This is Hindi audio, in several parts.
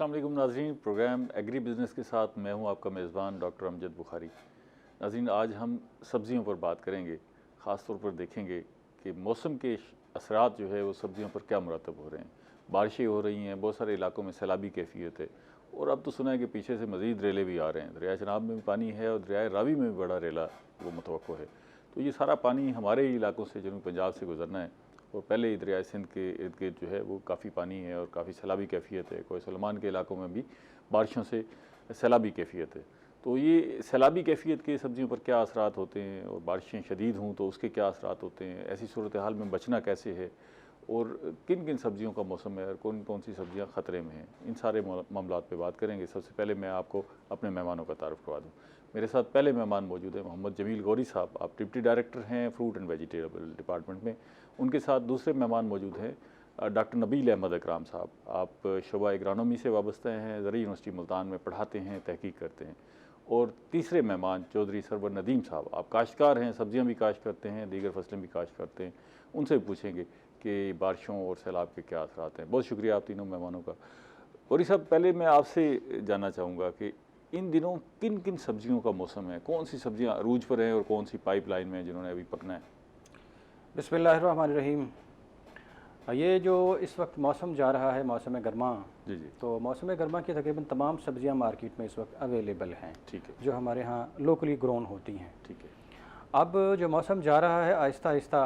अस्सलाम वालेकुम नाज़रीन, प्रोग्राम एग्री बिज़नेस के साथ मैं हूं आपका मेज़बान डॉक्टर अमजद बुखारी। नाज़रीन, आज हम सब्ज़ियों पर बात करेंगे। ख़ास तौर पर देखेंगे कि मौसम के असरात जो है वो सब्ज़ियों पर क्या मुरतब हो रहे हैं। बारिशें हो रही हैं, बहुत सारे इलाकों में सैलाबी कैफियत है, और अब तो सुना है कि पीछे से मज़ीद रेले भी आ रहे हैं। दरिया चनाब में भी पानी है और दरिया रावी में भी बड़ा रेला वो मुतवक्को है। तो ये सारा पानी हमारे इलाकों से, जनूबी पंजाब से गुजरना है, और पहले ही दरिया सिंध के इर्द गिर्द जो है वो काफ़ी पानी है और काफ़ी सैलाबी कैफियत है। कोई सलमान के इलाकों में भी बारिशों से सैलाबी कैफियत है। तो ये सैलाबी कैफियत के सब्ज़ियों पर क्या असरात होते हैं, और बारिशें शदीद हों तो उसके क्या असरात होते हैं, ऐसी सूरत हाल में बचना कैसे है, और किन किन सब्ज़ियों का मौसम है और कौन कौन सी सब्ज़ियाँ ख़तरे में हैं, इन सारे मामलात पे बात करेंगे। सबसे पहले मैं आपको अपने मेहमानों का तारुफ़ करवा दूँ। मेरे साथ पहले मेहमान मौजूद हैं मोहम्मद जमील गौरी साहब, आप डिप्टी डायरेक्टर हैं फ्रूट एंड वेजिटेबल डिपार्टमेंट में। उनके साथ दूसरे मेहमान मौजूद हैं डॉक्टर नबील अहमद अकराम साहब, आप शोबा एग्रानोमी से वाबस्ता हैं, ज़रूरी यूनिवर्सिटी मुल्तान में पढ़ाते हैं, तहकीक करते हैं। और तीसरे मेहमान चौधरी सरवर नदीम साहब, आप काश्तकार हैं, सब्ज़ियाँ भी काश्त करते हैं, दीगर फसलें भी काश्त करते हैं। उनसे पूछेंगे कि बारिशों और सैलाब के क्या असरात हैं। बहुत शुक्रिया आप तीनों मेहमानों का। गौरी साहब, पहले मैं आपसे जानना चाहूँगा कि इन दिनों किन किन सब्जियों का मौसम है, कौन सी सब्जियां अरूज पर हैं और कौन सी पाइपलाइन में जिन्होंने अभी पकना है। बिस्मिल्लाहिर्रहमानिर्रहीम। ये जो इस वक्त मौसम जा रहा है, मौसम गर्मा, जी जी, तो मौसम गर्मा की तकरीबन तमाम सब्जियां मार्केट में इस वक्त अवेलेबल हैं, ठीक है, जो हमारे यहाँ लोकली ग्रोन होती हैं। ठीक है, अब जो मौसम जा रहा है आहिस्ता आहिस्ता,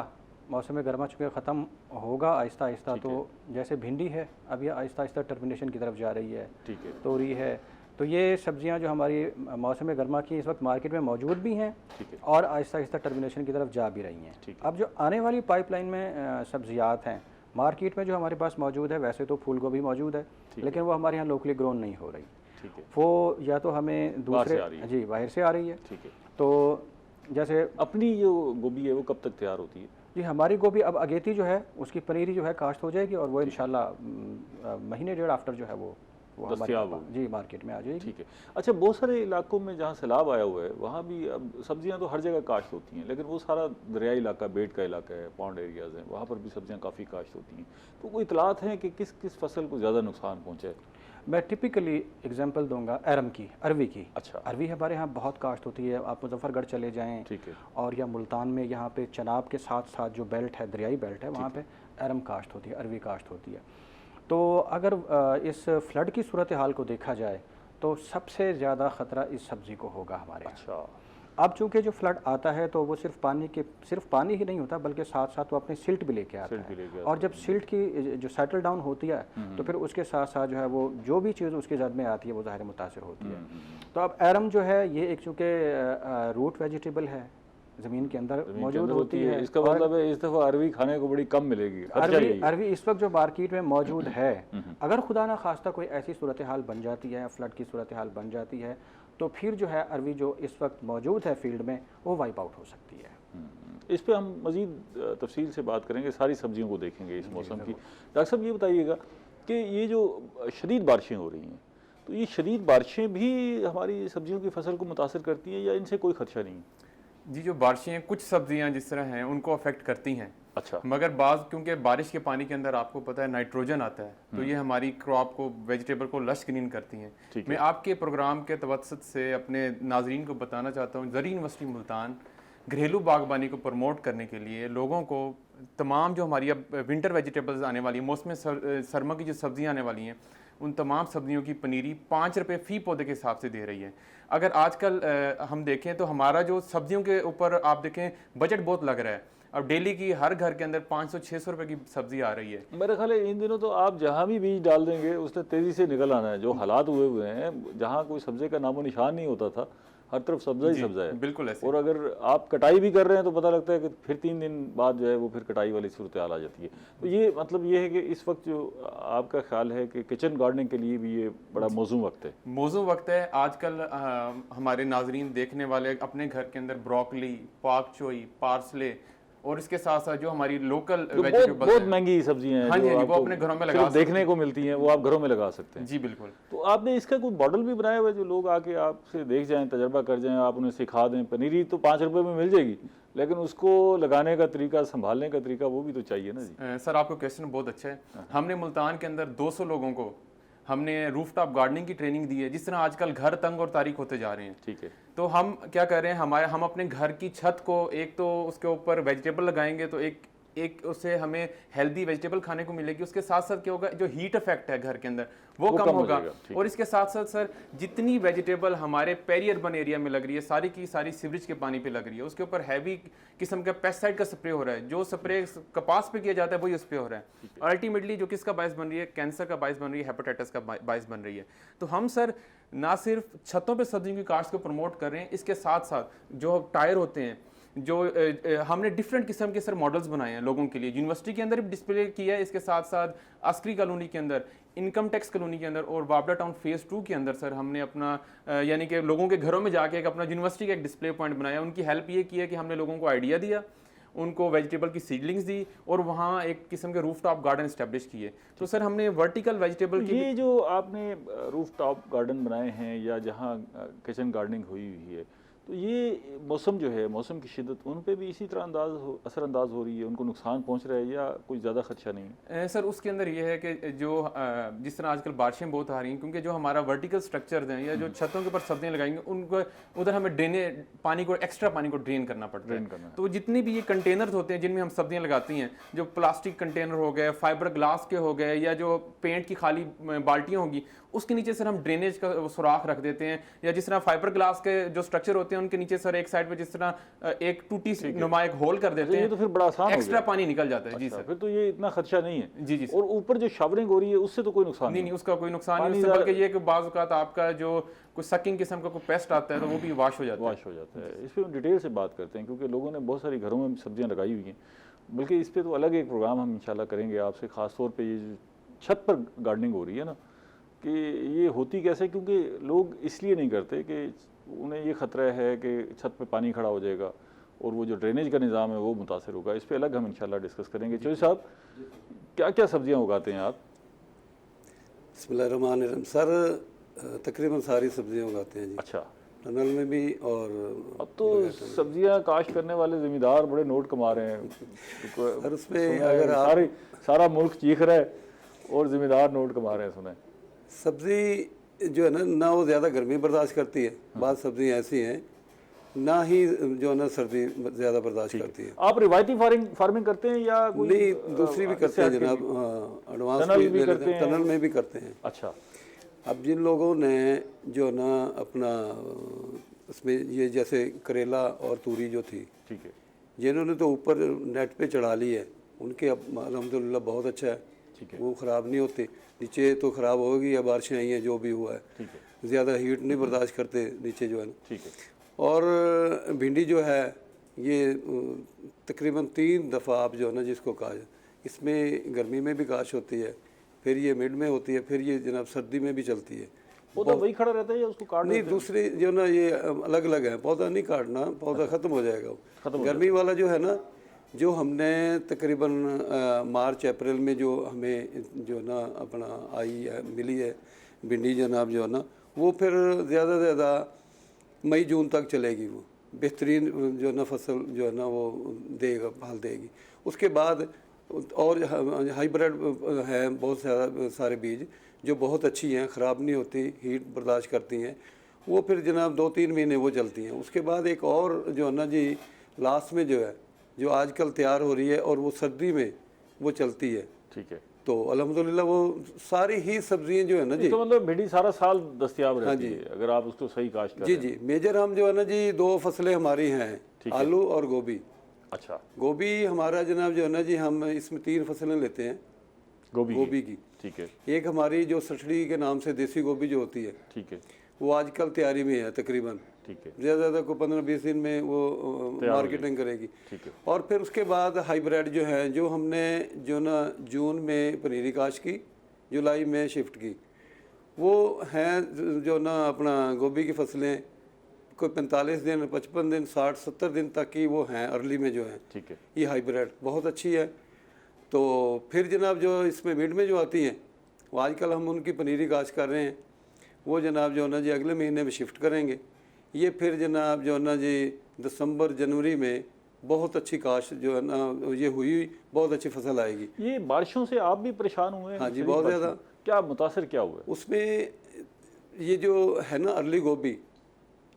मौसम गर्मा चूँकि ख़त्म होगा आहिस्ता आहिस्ता, तो जैसे भिंडी है अब ये आहिस्ता आहिस्ता टर्मिनेशन की तरफ जा रही है, ठीक है, तोरी है, तो ये सब्जियां जो हमारी मौसम गर्मा की इस वक्त मार्केट में मौजूद भी हैं और आहिस्ता आहिस्ता टर्मिनेशन की तरफ जा भी रही हैं। अब जो आने वाली पाइपलाइन में सब्जियात हैं मार्केट में जो हमारे पास मौजूद है, वैसे तो फूल गोभी मौजूद है, लेकिन वो हमारे यहाँ लोकली ग्रोन नहीं हो रही, वो या तो हमें दूसरे जी बाहर से आ रही है। ठीक है, तो जैसे अपनी जो गोभी है वो कब तक तैयार होती है? जी, हमारी गोभी अब अगेती जो है उसकी पनीरी जो है काश्त हो जाएगी, और वो इंशाल्लाह महीने डेढ़ आफ्टर जो है वो दस्तयाब हो जी मार्केट में आ जाएगी। ठीक है। अच्छा, बहुत सारे इलाकों में जहाँ सैलाब आया हुआ है वहाँ भी अब सब्जियाँ तो हर जगह काश्त होती हैं, लेकिन वो सारा दरियाई इलाका, बेट का इलाका है, पॉन्ड एरियाज़ हैं, वहाँ पर भी सब्जियाँ काफ़ी काश्त होती हैं। तो कोई इतलात हैं कि किस किस फसल को ज़्यादा नुकसान पहुँचा है? मैं टिपिकली एग्जांपल दूंगा अरम की, अरवी की। अच्छा, अरवी हमारे यहाँ बहुत काश्त होती है, आप मुजफ्फरगढ़ चले जाएं, ठीक है, और या मुल्तान में यहाँ पे चनाब के साथ साथ जो बेल्ट है, दरियाई बेल्ट है, वहाँ पे अरम काश्त होती है, अरवी काश्त होती है। तो अगर इस फ्लड की सूरत हाल को देखा जाए तो सबसे ज़्यादा ख़तरा इस सब्ज़ी को होगा हमारे यहाँ। अच्छा, अब चूँकि जो फ्लड आता है तो वो सिर्फ पानी ही नहीं होता, बल्कि साथ साथ वो अपनी सिल्ट भी लेके आता है, और जब सिल्ट की जो सेटल डाउन होती है तो फिर उसके साथ साथ जो है वो जो भी चीज़ उसकी जद में आती है वो ज़ाहिर मुतासिर होती है। तो अब एरम जो है ये एक चूँकि रूट वेजिटेबल है, ज़मीन के अंदर मौजूद होती है, इसका मतलब है इस दफ़ा अरवी खाने को बड़ी कम मिलेगी। अरवी इस वक्त जो मार्केट में मौजूद है, अगर खुदा ना खास्ता कोई ऐसी सूरत हाल बन जाती है, फ्लड की सूरत हाल बन जाती है, तो फिर जो है अरवी जो इस वक्त मौजूद है फील्ड में वो वाइप आउट हो सकती है। इस पे हम मज़ीद तफसील से बात करेंगे, सारी सब्जियों को देखेंगे इस मौसम की। डॉक्टर साहब, ये बताइएगा कि ये जो शदीद बारिशें हो रही हैं, तो ये शदीद बारिशें भी हमारी सब्जियों की फसल को मुतासर करती हैं या इनसे कोई खदशा नहीं? जी, जो बारिशें कुछ सब्जियां जिस तरह हैं उनको अफेक्ट करती हैं। अच्छा, मगर बाज़ क्योंकि बारिश के पानी के अंदर आपको पता है नाइट्रोजन आता है, तो ये हमारी क्रॉप को, वेजिटेबल को लश ग्रीन करती हैं। मैं आपके प्रोग्राम के तवसत से अपने नाजरीन को बताना चाहता हूँ, ज़रूरी यूनिवर्सिटी मुल्तान घरेलू बागबानी को प्रमोट करने के लिए लोगों को तमाम जो हमारी अब विंटर वेजिटेबल्स आने वाली हैं, मौसम सरमा की जो सब्जियाँ आने वाली हैं, उन तमाम सब्जियों की पनीरी 5 रुपये फ़ी पौधे के हिसाब से दे रही है। अगर आजकल हम देखें तो हमारा जो सब्जियों के ऊपर आप देखें बजट बहुत लग रहा है, अब डेली की हर घर के अंदर 500-600 रुपये की सब्जी आ रही है। मेरे ख्याल है इन दिनों तो आप जहाँ भी बीज डाल देंगे उसने तेज़ी से निकल आना है। जो हालात हुए हैं, जहाँ कोई सब्जे का नामो निशान नहीं होता था, हर तरफ सब्जा ही सब्जा है, बिल्कुल ऐसे। और अगर आप कटाई भी कर रहे हैं तो पता लगता है कि फिर 3 दिन बाद जो है वो फिर कटाई वाली सूरत हाल आ जाती है। तो ये मतलब ये है कि इस वक्त जो आपका ख्याल है कि किचन गार्डनिंग के लिए भी ये बड़ा मौजूद वक्त है। मौजूद वक्त है। आजकल हमारे नाजरीन देखने वाले अपने घर के अंदर ब्रोकली, पाक चोई, पार्सले और इसके साथ साथ जो हमारी लोकल बहुत महंगी सब्जियां हैं, हाँ जी, वो अपने घरों में लगा देखने को मिलती हैं, वो आप घरों में लगा सकते हैं। जी बिल्कुल। तो आपने इसका कोई मॉडल भी बनाया हुआ है जो लोग आके आपसे देख जाएं, तजर्बा कर जाएं, आप उन्हें सिखा दें? पनीरी तो 5 रुपए में मिल जाएगी, लेकिन उसको लगाने का तरीका, संभालने का तरीका वो भी तो चाहिए ना जी। सर, आपका क्वेश्चन बहुत अच्छा है। हमने मुल्तान के अंदर 200 लोगों को हमने रूफटॉप गार्डनिंग की ट्रेनिंग दी है। जिस तरह आजकल घर तंग और तारीख होते जा रहे हैं, ठीक है, तो हम क्या कर रहे हैं, हम अपने घर की छत को एक तो उसके ऊपर वेजिटेबल लगाएंगे तो एक उससे हमें हेल्दी वेजिटेबल खाने को मिलेगी। उसके साथ साथ क्या होगा, जो हीट इफेक्ट है घर के अंदर वो कम होगा। और इसके साथ साथ सर जितनी वेजिटेबल हमारे पेरी अर्बन एरिया में लग रही है सारी की सारी सीवरेज के पानी पे लग रही है, उसके ऊपर हैवी किस्म का पेस्टिसाइड का स्प्रे हो रहा है। जो स्प्रे कपास पे किया जाता है वही उस पे हो रहा है। अल्टीमेटली जो किसका बायस बन रही है, कैंसर का बायस बन रही है, हेपेटाइटिस का बायस बन रही है। तो हम सर ना सिर्फ छतों पे सब्जियों की काश्त को प्रमोट कर रहे हैं, इसके साथ साथ जो टायर होते हैं, जो हमने डिफरेंट किस्म के सर मॉडल्स बनाए हैं लोगों के लिए। यूनिवर्सिटी के अंदर भी डिस्प्ले किया है, इसके साथ साथ अस्करी कॉलोनी के अंदर, इनकम टैक्स कॉलोनी के अंदर और वाबड़ा टाउन फेज 2 के अंदर सर हमने अपना यानी कि लोगों के घरों में जाके एक अपना यूनिवर्सिटी का एक डिस्प्ले पॉइंट बनाया। उनकी हेल्प ये की है कि हमने लोगों को आइडिया दिया, उनको वेजिटेबल की सीडलिंग्स दी और वहाँ एक किस्म के रूफ टॉप गार्डन स्टैब्लिश किए। तो सर हमने वर्टिकल वेजिटेबल की ये जो आपने रूफ टॉप गार्डन बनाए हैं या जहाँ किचन गार्डनिंग हुई है, तो ये मौसम जो है, मौसम की शिद्दत उन पे भी इसी तरह असरअंदाज हो रही है, उनको नुकसान पहुंच रहा है या कोई ज़्यादा खदशा नहीं है? सर उसके अंदर ये है कि जो जिस तरह आजकल बारिशें बहुत आ रही हैं, क्योंकि जो हमारा वर्टिकल स्ट्रक्चर हैं या जो छतों के ऊपर सब्जियां लगाएंगे उनको उधर हमें एक्स्ट्रा पानी को ड्रेन करना पड़ता है। तो जितने भी ये कंटेनर होते हैं जिनमें हम सब्जियां लगाती हैं, जो प्लास्टिक कंटेनर हो गए, फाइबर ग्लास के हो गए, या जो पेंट की खाली बाल्टियाँ होगी, उसके नीचे सर हम ड्रेनेज का सुराख रख देते हैं। या जिस तरह फाइबर ग्लास के जो स्ट्रक्चर होते हैं उनके नीचे सर एक साइड पे जिस तरह एक टूटी नुमा एक होल कर देते हैं, ये तो फिर बड़ा आसान एक्स्ट्रा पानी निकल जाता है। जी सर, फिर तो ये इतना खर्चा नहीं है। जी जी। और ऊपर जो शावरिंग हो रही है उससे तो कोई नुकसान नहीं, उसका कोई नुकसान नहीं, उससे बल्कि ये कि बाज़ औक़ात आपका जो कोई सकिंग किस्म का कोई पेस्ट आता है तो वो भी वाश हो जाता है। इस पर डिटेल से बात करते हैं, क्योंकि लोगों ने बहुत सारी घरों में सब्जियां लगाई हुई हैं, बल्कि इस पर तो अलग एक प्रोग्राम हम इंशाल्लाह करेंगे आपसे, ख़ासतौर पर ये जो छत पर गार्डनिंग हो रही है ना, कि ये होती कैसे, क्योंकि लोग इसलिए नहीं करते कि उन्हें ये ख़तरा है कि छत पे पानी खड़ा हो जाएगा और वो जो ड्रेनेज का निज़ाम है वो मुतासर होगा। इस पे अलग हम इंशाल्लाह डिस्कस करेंगे। चौधरी साहब, क्या क्या सब्जियां उगाते हैं आप? बिस्मिल्लाहिर्रहमानिर्रहीम। सर तकरीबन सारी सब्जियां उगाते हैं जी। अच्छा, टनल में भी। और अब तो सब्जियां काश्त करने वाले ज़मींदार बड़े नोट कमा रहे हैं सर उसमें अगर आप सारा मुल्क चीख रहा है और ज़मींदार नोट कमा रहे हैं, सुने। सब्ज़ी जो है ना वो ज़्यादा गर्मी बर्दाश्त करती है। बाद सब्ज़ी ऐसी हैं ना ही जो है ना सर्दी ज़्यादा बर्दाश्त करती है। आप रिवायती फार्मिंग करते हैं या कोई नहीं, दूसरी भी करते हैं जनाब, एडवांस भी करते हैं, टनल में भी करते हैं। अच्छा। अब जिन लोगों ने जो ना अपना उसमें ये जैसे करेला और तूरी जो थी, ठीक है, जिन्होंने तो ऊपर नेट पे चढ़ा ली है, उनके अब अल्हम्दुलिल्लाह बहुत अच्छा है, वो ख़राब नहीं होते। नीचे तो ख़राब होगी या बारिशें आई हैं, जो भी हुआ है, ज़्यादा हीट नहीं बर्दाश्त करते नीचे जो है ना। ठीक है। और भिंडी जो है ये तकरीबन 3 दफ़ा आप जो है ना जिसको कहा जाए, इसमें गर्मी में भी काश होती है, फिर ये मिड में होती है, फिर ये जनाब सर्दी में भी चलती है। पौधा वही खड़ा रहता है या उसको काट नहीं, दूसरी जो ना ये अलग अलग है, पौधा नहीं काटना, पौधा ख़त्म हो जाएगा वो। गर्मी वाला जो है ना, जो हमने तकरीबन मार्च अप्रैल में जो हमें जो ना अपना आई है मिली है भिंडी जनाब जो है ना, वो फिर ज़्यादा से ज़्यादा मई जून तक चलेगी। वो बेहतरीन जो ना फसल जो है ना वो देगा, फल देगी। उसके बाद और हाइब्रिड है बहुत सारे बीज जो बहुत अच्छी हैं, ख़राब नहीं होती, हीट बर्दाश्त करती हैं, वो फिर जनाब 2-3 महीने वो चलती हैं। उसके बाद एक और जो है ना जी लास्ट में जो है, जो आजकल तैयार हो रही है और वो सर्दी में वो चलती है। ठीक है। तो अल्हम्दुलिल्लाह वो सारी ही सब्जियां जो है ना जी, तो मतलब भिंडी सारा साल दस्तयाब रहती है अगर आप उसको सही काश्त करें। जी जी। मेजर हम जो है ना जी 2 फसलें हमारी हैं, आलू और गोभी। अच्छा। गोभी हमारा जनाब जो है ना जी, हम इसमें 3 फसलें लेते हैं गोभी की। ठीक है। एक हमारी जो सठड़ी के नाम से देसी गोभी जो होती है, ठीक है, वो आजकल तैयारी में है तकरीबन। ठीक है। ज़्यादा को 15-20 दिन में वो मार्केटिंग करेगी। ठीक है। और फिर उसके बाद हाइब्रिड जो है, जो हमने जो ना जून में पनीरी काश्त की, जुलाई में शिफ्ट की, वो हैं जो ना अपना गोभी की फसलें कोई 45 दिन, 55 दिन, 60-70 दिन तक की वो हैं अर्ली में जो है। ठीक है। ये हाइब्रिड बहुत अच्छी है। तो फिर जनाब जो इसमें मिड में जो आती हैं, वो आजकल हम उनकी पनीरी काश्त कर रहे हैं, वो जनाब जो है ना जी अगले महीने में शिफ्ट करेंगे। ये फिर जनाब जो है ना जी दिसंबर जनवरी में बहुत अच्छी काश्त जो है ना ये हुई, बहुत अच्छी फसल आएगी। ये बारिशों से आप भी परेशान हुए हैं? हाँ जी, बहुत ज़्यादा। क्या मुतासर क्या हुआ? उसमें ये जो है ना अर्ली गोभी,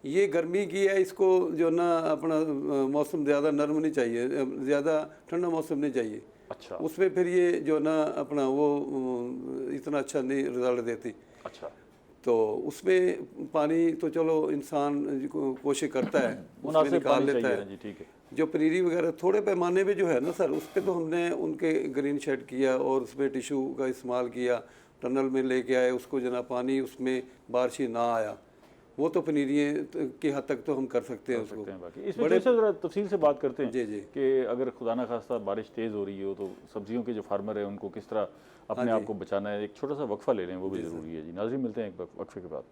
ये गर्मी की है, इसको जो ना अपना मौसम ज़्यादा नरम नहीं चाहिए, ज़्यादा ठंडा मौसम नहीं चाहिए। अच्छा। उसमें फिर ये जो ना अपना वो इतना अच्छा नहीं रिजल्ट देती। अच्छा। तो उसमें पानी तो चलो इंसान कोशिश करता है उसमें निकाल लेता है जी, ठीक है। जो पनीरी वगैरह थोड़े पैमाने पे जो है ना सर, उस पर तो हमने उनके ग्रीन शेड किया और उसमें टिशू का इस्तेमाल किया, टनल में लेके आए उसको, जना पानी उसमें बारिश ना आया, वो तो पनीरियों की हद तक तो हम कर सकते हैं उसको। बाकी इसमें बड़े ज़रा तफसील से बात करते हैं जी जी कि अगर खुदा ना खास्ता बारिश तेज़ हो रही हो तो सब्जियों के जो फार्मर है उनको किस तरह अपने आप को बचाना है। एक छोटा सा वक्फा ले लें, वो भी ज़रूरी है जी। नाज़रीन, मिलते हैं एक वक्फे के बाद।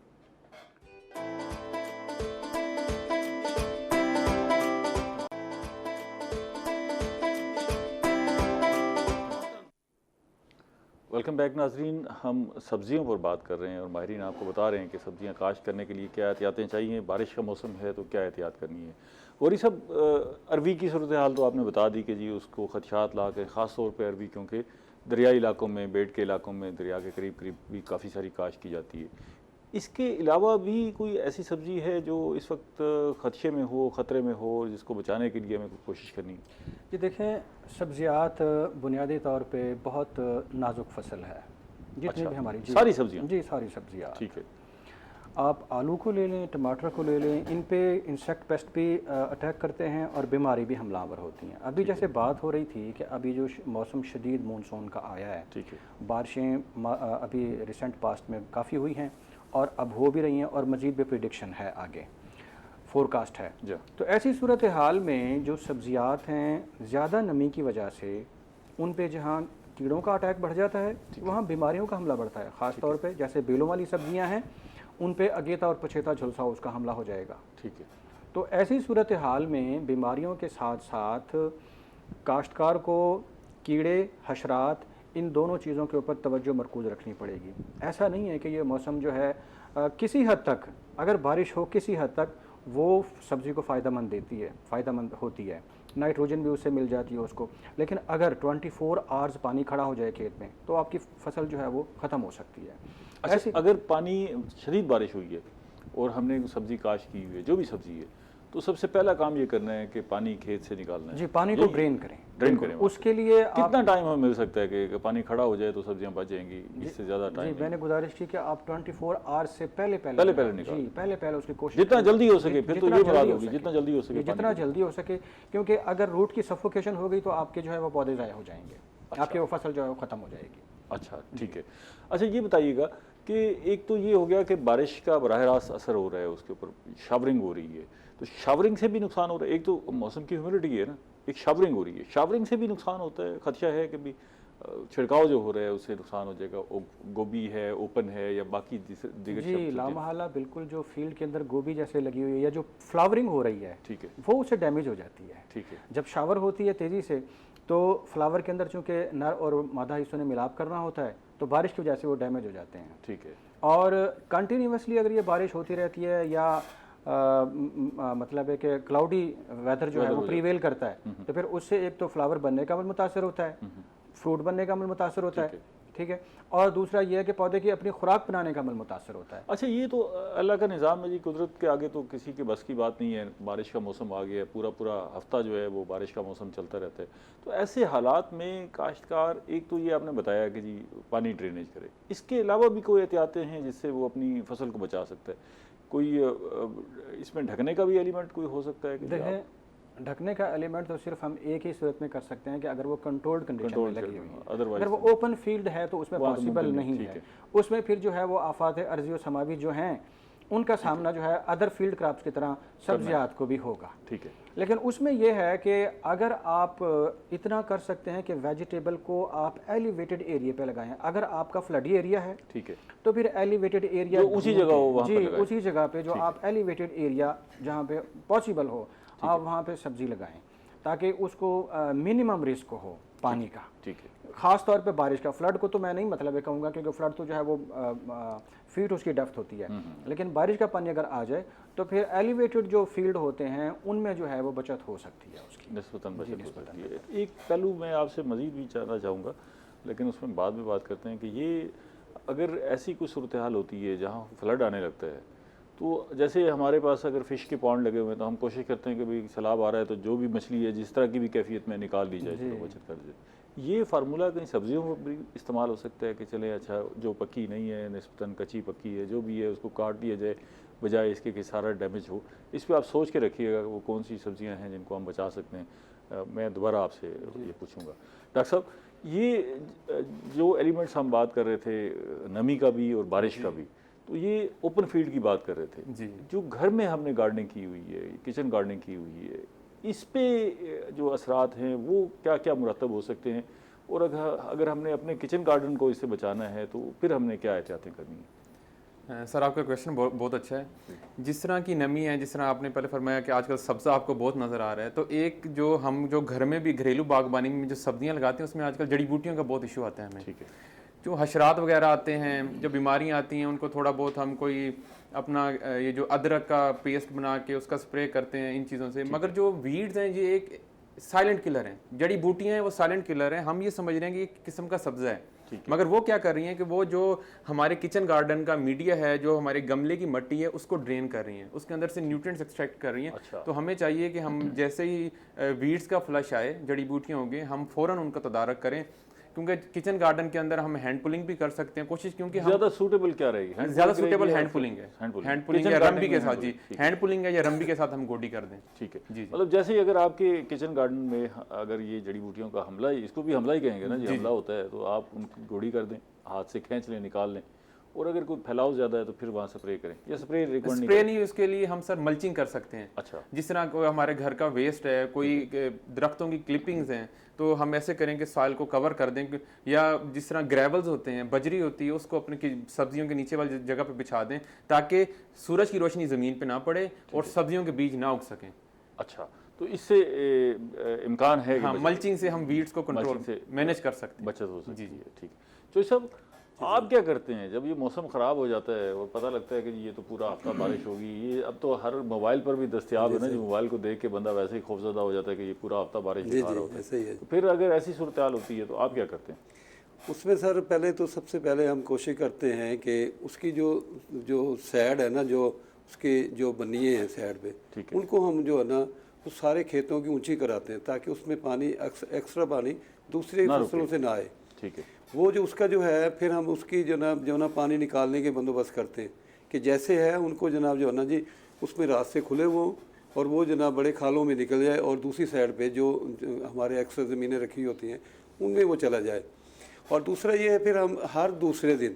वेलकम बैक नाजरीन। हम सब्जियों पर बात कर रहे हैं और माहिरीन आपको बता रहे हैं कि सब्जियां काश्त करने के लिए क्या एहतियातें चाहिए, बारिश का मौसम है तो क्या एहतियात करनी है। और ये सब अरवी की सूरत हाल तो आपने बता दी कि जी उसको खदशात ला के, ख़ास तौर पर अरवी क्योंकि दरियाई इलाकों में, बेड के इलाकों में, दरिया के करीब करीब भी काफ़ी सारी काश्त की जाती है। इसके अलावा भी कोई ऐसी सब्ज़ी है जो इस वक्त खदशे में हो, ख़तरे में हो, जिसको बचाने के लिए हमें कोशिश करनी है? जी देखें, सब्ज़ियात बुनियादी तौर पे बहुत नाजुक फसल है, जितनी भी हमारी सारी सब्जियां। जी सारी सब्जियाँ, ठीक है। आप आलू को ले लें, टमाटर को ले लें, इन पे इंसेक्ट पेस्ट भी अटैक करते हैं और बीमारी भी हमलावर होती हैं। अभी जैसे बात हो रही थी कि अभी जो मौसम शदीद मानसून का आया है, ठीक है, बारिशें अभी रिसेंट पास्ट में काफ़ी हुई हैं और अब हो भी रही हैं और मज़ीद भी प्रिडिक्शन है, आगे फोरकास्ट है। तो ऐसी सूरत हाल में जो सब्जियात हैं, ज़्यादा नमी की वजह से उन पे जहाँ कीड़ों का अटैक बढ़ जाता है, वहाँ बीमारियों का हमला बढ़ता है। ख़ास तौर पे जैसे बेलों वाली सब्जियाँ हैं, उन पे अगेता और पछेता झुलसा उसका हमला हो जाएगा। ठीक है। तो ऐसी सूरत हाल में बीमारियों के साथ साथ काश्तकार को कीड़े, हशरात, इन दोनों चीज़ों के ऊपर तवज्जो मरकूज़ रखनी पड़ेगी। ऐसा नहीं है कि ये मौसम जो है किसी हद तक, अगर बारिश हो किसी हद तक वो सब्ज़ी को फ़ायदेमंद देती है, फ़ायदेमंद होती है, नाइट्रोजन भी उससे मिल जाती है उसको। लेकिन अगर 24 आवर्स पानी खड़ा हो जाए खेत में तो आपकी फसल जो है वो ख़त्म हो सकती है। अच्छा, अगर पानी शदीद बारिश हुई है और हमने सब्ज़ी काश्त की हुई है, जो भी सब्ज़ी है, तो सबसे पहला काम ये करना है कि पानी खेत से निकालना है। जी, पानी को ड्रेन करें। उसके लिए कितना टाइम हमें मिल सकता है कि पानी खड़ा हो जाए तो सब्जियां बच जाएंगी? इससे ज़्यादा टाइम जी, मैंने गुजारिश की कि आप 24 आवर्स से पहले निकाल, पहले उसकी कोशिश जितना जल्दी हो सके। फिर तो ये मुराद होगी जितना जल्दी हो सके, जितना जल्दी हो सके, क्योंकि अगर रूट की सफोकेशन हो गई तो आपके जो है वो पौधे ज़ाया हो जाएंगे, आपकी वो फसल जो है वो ख़त्म हो जाएगी। अच्छा, ठीक है। अच्छा, ये बताइएगा कि एक तो ये हो गया कि बारिश का बराह रास्त असर हो रहा है, उसके ऊपर शावरिंग हो रही है, तो शावरिंग से भी नुकसान हो रहा है। एक तो मौसम की ह्यूमिडिटी है ना, एक शावरिंग हो रही है, शावरिंग से भी नुकसान होता है। खदशा है कि भी छिड़काव जो हो रहा है उससे नुकसान हो जाएगा। गोभी है, ओपन है या बाकी दिगर जी, लामहला बिल्कुल जो फील्ड के अंदर गोभी जैसे लगी हुई है या जो फ्लावरिंग हो रही है, ठीक है, वो उससे डैमेज हो जाती है। ठीक है। जब शावर होती है तेज़ी से तो फ्लावर के अंदर चूँकि नर और मादा हिस्सों ने मिलाप करना होता है, तो बारिश की वजह से वो डैमेज हो जाते हैं। ठीक है। और कंटिन्यूसली अगर ये बारिश होती रहती है या मतलब है कि क्लाउडी वेदर जो है वो प्रीवेल करता है, तो फिर उससे एक तो फ्लावर बनने का अमल मुतासर होता है, फ्रूट बनने का अमल मुतासर होता है, ठीक है, और दूसरा ये है कि पौधे की अपनी खुराक बनाने का अमल मुतासर होता है। अच्छा, ये तो अल्लाह का निज़ाम है जी, कुदरत के आगे तो किसी के बस की बात नहीं है। बारिश का मौसम आ गया है, पूरा हफ्ता जो है वो बारिश का मौसम चलता रहता है। तो ऐसे हालात में काश्तकार, एक तो ये आपने बताया कि जी पानी ड्रेनेज करे, इसके अलावा भी कोई एहतियातें हैं जिससे वो अपनी फसल को बचा सकता है? कोई इसमें ढकने का भी एलिमेंट कोई हो सकता है? देखें, ढकने का एलिमेंट तो सिर्फ हम एक ही सूरत में कर सकते हैं कि अगर वो कंट्रोल्ड कंडीशन में लगी हुई है। अगर वो ओपन फील्ड है तो उसमें पॉसिबल नहीं है। उसमें फिर जो है वो आफात अर्जी और समावी जो हैं उनका सामना जो है अदर फील्ड क्रॉप्स की तरह सब्जियात को भी होगा। ठीक है। लेकिन उसमें यह है कि अगर आप इतना कर सकते हैं कि वेजिटेबल को आप एलिवेटेड एरिया पे लगाएं। अगर आपका फ्लडी एरिया है, ठीक है, तो फिर एलिवेटेड एरिया उसी जगह हो, वहाँ जी उसी जगह पे जो आप एलिवेटेड एरिया जहाँ पे पॉसिबल हो आप वहाँ पे सब्जी लगाएं, ताकि उसको मिनिमम रिस्क हो पानी का। ठीक है। ख़ास तौर पे बारिश का। फ्लड को तो मैं नहीं मतलब ये कहूँगा, क्योंकि फ्लड तो जो है वो फीट उसकी डेप्थ होती है, लेकिन बारिश का पानी अगर आ जाए तो फिर एलिवेटेड जो फील्ड होते हैं उनमें जो है वो बचत हो सकती है, उसकी निस्बतन बचत हो सकती है। एक पहलू मैं आपसे मज़ीद भी जानना चाहूँगा, लेकिन उसमें बाद में बात करते हैं कि ये अगर ऐसी कुछ सूरत हाल होती है जहाँ फ्लड आने लगता है, तो जैसे हमारे पास अगर फ़िश के पॉन्ड लगे हुए हैं तो हम कोशिश करते हैं कि भाई सैलाब आ रहा है तो जो भी मछली है जिस तरह की भी कैफियत में निकाल ली जाए, चलो बचत कर जाए। ये फार्मूला कहीं सब्जियों में भी इस्तेमाल हो सकता है कि चले अच्छा जो पक्की नहीं है, निस्बतन कच्ची पक्की है, जो भी है उसको काट दिया जाए बजाय इसके कि सारा डैमेज हो। इस पर आप सोच के रखिएगा वो कौन सी सब्जियां हैं जिनको हम बचा सकते हैं। मैं दोबारा आपसे ये पूछूंगा। डॉक्टर साहब, ये जो एलिमेंट्स हम बात कर रहे थे, नमी का भी और बारिश का भी, तो ये ओपन फील्ड की बात कर रहे थे जी। जो घर में हमने गार्डनिंग की हुई है, किचन गार्डनिंग की हुई है, इस पे जो असरात हैं वो क्या क्या मुरतब हो सकते हैं, और अगर हमने अपने किचन गार्डन को इससे बचाना है तो फिर हमने क्या एहतियातें करनी है? सर आपका क्वेश्चन बहुत अच्छा है। जिस तरह की नमी है, जिस तरह आपने पहले फरमाया कि आजकल सब्ज़ा आपको बहुत नज़र आ रहा है, तो एक जो हम जो घर में भी घरेलू बागबानी में जो सब्जियां लगाते हैं उसमें आजकल जड़ी बूटियों का बहुत इशू आता है हमें। ठीक है। जो हशरात वगैरह आते हैं, जो बीमारियां आती हैं, उनको थोड़ा बहुत हम कोई अपना ये जो अदरक का पेस्ट बना के उसका स्प्रे करते हैं इन चीज़ों से। मगर जो वीड्स हैं ये एक साइलेंट किलर हैं, जड़ी बूटियाँ हैं वो साइलेंट किलर हैं। हम ये समझ रहे हैं कि एक किस्म का सब्ज़ा है, मगर वो क्या कर रही हैं कि वो जो हमारे किचन गार्डन का मीडिया है, जो हमारे गमले की मिट्टी है, उसको ड्रेन कर रही हैं, उसके अंदर से न्यूट्रिएंट्स एक्सट्रैक्ट कर रही हैं। अच्छा। तो हमें चाहिए कि हम जैसे ही वीड्स का फ्लश आए, जड़ी बूटियाँ होंगी, हम फ़ौरन उनका तदारक करें, क्योंकि किचन गार्डन के अंदर हम हैंड पुलिंग भी कर सकते हैं कोशिश, क्योंकि ज़्यादा सूटेबल क्या रहेगी? ज़्यादा सूटेबल हैंड पुलिंग है। हैंड पुलिंग या रंबी के साथ, जी हैंड पुलिंग है या रंबी के साथ हम गोडी कर दें। ठीक है जी। मतलब जैसे ही अगर आपके किचन गार्डन में अगर ये जड़ी बूटियों का हमला, इसको भी हमला ही कहेंगे ना जी, हमला होता है, तो आप उनकी गोडी कर दें, हाथ से खींच लें, निकाल लें, और अगर कोई फैलाव ज़्यादा है तो फिर वहाँ स्प्रे करें, या स्प्रे नहीं, उसके लिए हम सर मल्चिंग कर सकते हैं। अच्छा। जिस तरह कोई हमारे घर का वेस्ट है, कोई दरख्तों की क्लिपिंग्स हैं, तो हम ऐसे करें कि सॉइल को कवर कर दें, या जिस तरह ग्रेवल्स होते हैं, बजरी होती है, उसको अपने सब्जियों के नीचे वाली जगह पे बिछा दें ताकि सूरज की रोशनी ज़मीन पे ना पड़े और सब्जियों के बीज ना उग सकें। अच्छा, तो इससे इम्कान है हाँ, मल्चिंग से हम वीड्स को कंट्रोल से मैनेज कर सकते हैं, बचत हो सकती है। ठीक है। तो सब आप क्या करते हैं जब ये मौसम ख़राब हो जाता है और पता लगता है कि ये तो पूरा हफ्ता बारिश होगी? ये अब तो हर मोबाइल पर भी दस्तयाब है ना, जो मोबाइल को देख के बंदा वैसे ही खौफजदा हो जाता है कि ये पूरा हफ्ता बारिश दिखा रहा होता है। तो फिर अगर ऐसी सूरत हाल होती है तो आप क्या करते हैं? उसमें सर पहले तो सबसे पहले हम कोशिश करते हैं कि उसकी जो साइड है ना, जो उसके जो बनिए हैं साइड पे, उनको हम जो है ना वो सारे खेतों की ऊंची कराते हैं ताकि उसमें पानी एक्स्ट्रा पानी दूसरे फसलों से ना आए। ठीक है। वो जो उसका जो है फिर हम उसकी जो ना पानी निकालने के बंदोबस्त करते हैं कि जैसे है उनको जनाब जो है ना जी उसमें रास्ते खुले वो, और वो जनाब बड़े खालों में निकल जाए, और दूसरी साइड पे जो हमारे एक्स्ट्रा ज़मीनें रखी होती हैं उनमें वो चला जाए। और दूसरा ये है फिर हम हर दूसरे दिन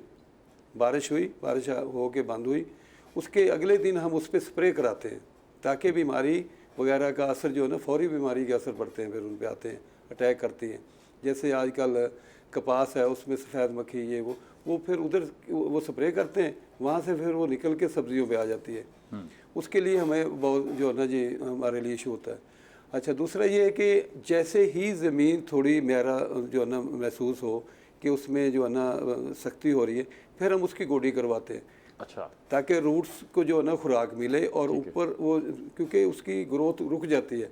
बारिश हो के बंद हुई, उसके अगले दिन हम उस पर स्प्रे कराते हैं ताकि बीमारी वगैरह का असर जो है ना, फौरी बीमारी के असर पड़ते हैं, फिर उन पर आते हैं, अटैक करती हैं। जैसे आजकल कपास है उसमें सफ़ेद मक्खी ये वो फिर उधर वो स्प्रे करते हैं, वहाँ से फिर वो निकल के सब्जियों पे आ जाती है। उसके लिए हमें बहुत जो है ना जी हमारे लिए इशू होता है। अच्छा, दूसरा ये है कि जैसे ही ज़मीन थोड़ी मेरा जो है ना महसूस हो कि उसमें जो है ना सख्ती हो रही है, फिर हम उसकी गोडी करवाते हैं। अच्छा। ताकि रूट्स को जो है ना खुराक मिले, और ऊपर वो क्योंकि उसकी ग्रोथ रुक जाती है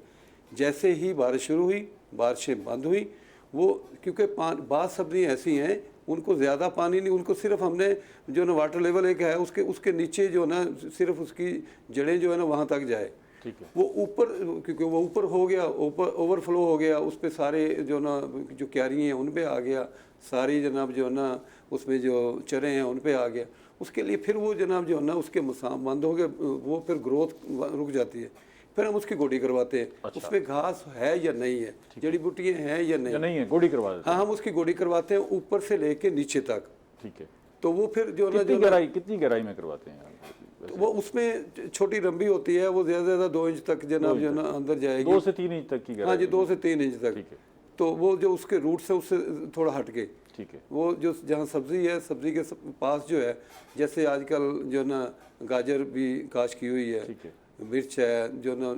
जैसे ही बारिश शुरू हुई, बारिशें बंद हुई, वो क्योंकि बाद सब्जियाँ ऐसी हैं उनको ज़्यादा पानी नहीं, उनको सिर्फ हमने जो ना वाटर लेवल एक है उसके नीचे जो ना सिर्फ उसकी जड़ें जो है ना वहाँ तक जाए। ठीक है। वो ऊपर क्योंकि वो ऊपर हो गया, ऊपर ओवरफ्लो हो गया, उस पर सारे जो ना जो क्यारी हैं उन पे आ गया, सारी जनाब जो है ना उसमें जो चरे हैं उन पे आ गया। उसके लिए फिर वो जनाब जो है ना उसके मसाम बंद हो गए, वो फिर ग्रोथ रुक जाती है। फिर हम उसकी गोडी करवाते हैं। अच्छा। उसमें घास है या नहीं है, जड़ी बूटियाँ हैं या नहीं है, गोडी करवा देते हैं। हाँ, हम उसकी गोडी करवाते हैं ऊपर से लेके नीचे तक। ठीक है। तो वो फिर जो ना कितनी गहराई में करवाते हैं? वो उसमें छोटी रंबी होती है, वो ज़्यादा 2 इंच तक जनाब जो ना अंदर जाएगी। 2 से 3 इंच तक की गहराई? हाँ जी, 2 से 3 इंच तक। ठीक है। तो वो जो उसके रूट्स है उससे थोड़ा हट के, ठीक है, वो जो जहाँ सब्ज़ी है, सब्ज़ी के पास जो है, जैसे आजकल जो ना गाजर भी काश की हुई है, मिर्च है जो ना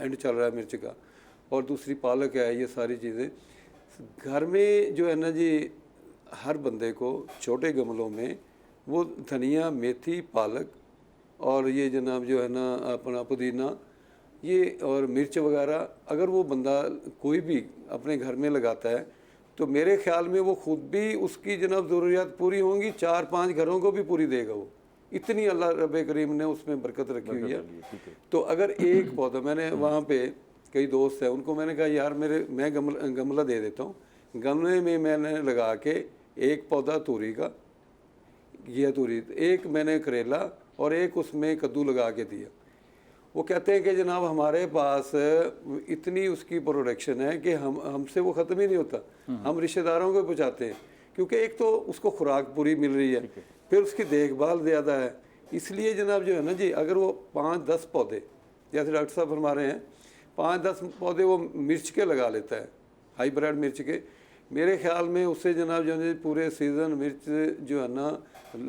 एंड चल रहा है मिर्च का, और दूसरी पालक है, ये सारी चीज़ें घर में जो है ना जी हर बंदे को छोटे गमलों में वो धनिया, मेथी, पालक और ये जनाब जो है ना अपना पुदीना ये और मिर्च वगैरह, अगर वो बंदा कोई भी अपने घर में लगाता है तो मेरे ख्याल में वो खुद भी उसकी जनाब ज़रूरियात पूरी होंगी, 4-5 घरों को भी पूरी देगा वो, इतनी अल्लाह रब्बे करीम ने उसमें बरकत रखी हुई है। तो अगर एक पौधा, मैंने वहाँ पे कई दोस्त हैं उनको मैंने कहा यार मैं गमला दे देता हूँ, गमले में मैंने लगा के एक पौधा तूरी का, ये तूरी, एक मैंने करेला और एक उसमें कद्दू लगा के दिया। वो कहते हैं कि जनाब हमारे पास इतनी उसकी प्रोडक्शन है कि हमसे वो ख़त्म ही नहीं होता, हम रिश्तेदारों को पहुँचाते हैं, क्योंकि एक तो उसको खुराक पूरी मिल रही है, फिर उसकी देखभाल ज़्यादा है। इसलिए जनाब जो है ना जी, अगर वो 5-10 पौधे, जैसे डॉक्टर साहब फरमा रहे हैं, 5-10 पौधे वो मिर्च के लगा लेता है, हाइब्रिड मिर्च के, मेरे ख्याल में उससे जनाब जो है पूरे सीज़न मिर्च जो है ना